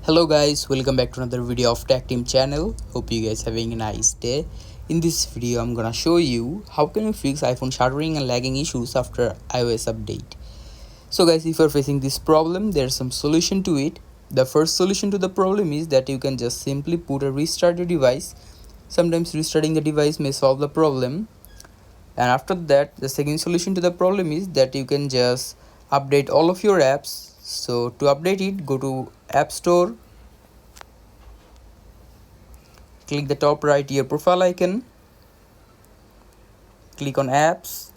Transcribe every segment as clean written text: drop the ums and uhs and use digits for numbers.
Hello guys, welcome back to another video of Tech Team channel. Hope you guys having a nice day. In this video I'm gonna show you how can you fix iPhone stuttering and lagging issues after iOS update. So guys, if you're facing this problem, there's some solution to it. The first solution to the problem is that you can just simply put a restart your device. Sometimes restarting the device may solve the problem. And after that, the second solution to the problem is that you can just update all of your apps. So to update it, go to App Store, click the top right your profile icon, click on apps,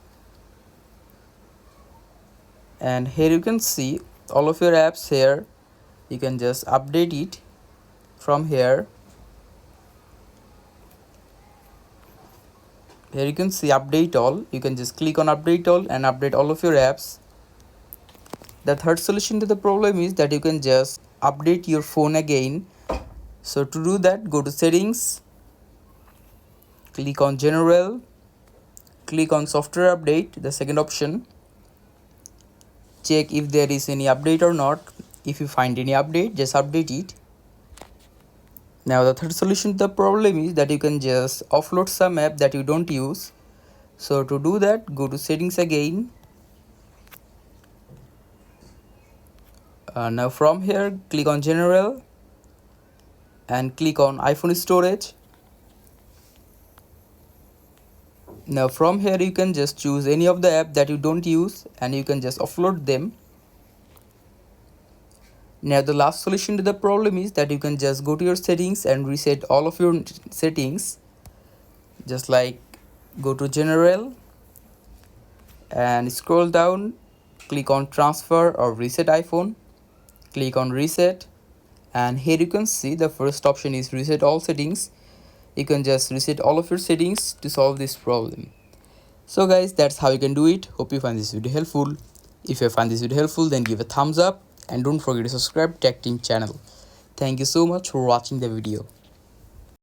and here you can see all of your apps here. You can just update it from here. Here you can see update all. You can just click on update all and update all of your apps. The third solution to the problem is that you can just update your phone again. So to do that, go to settings, click on general, click on software update, the second option. Check if there is any update or not. If you find any update, just update it. Now the third solution to the problem is that you can just offload some app that you don't use. So to do that, go to settings again. Now from here, click on general and click on iPhone storage. Now from here you can just choose any of the app that you don't use and you can just offload them. Now the last solution to the problem is that you can just go to your settings and reset all of your settings. Just like go to general and scroll down, click on transfer or reset iPhone, click on reset, and here you can see the first option is reset all settings. You can just reset all of your settings to solve this problem. So guys, that's how you can do it. Hope you find this video helpful. If you find this video helpful, then give a thumbs up and don't forget to subscribe to Tech Team channel. Thank you so much for watching the video.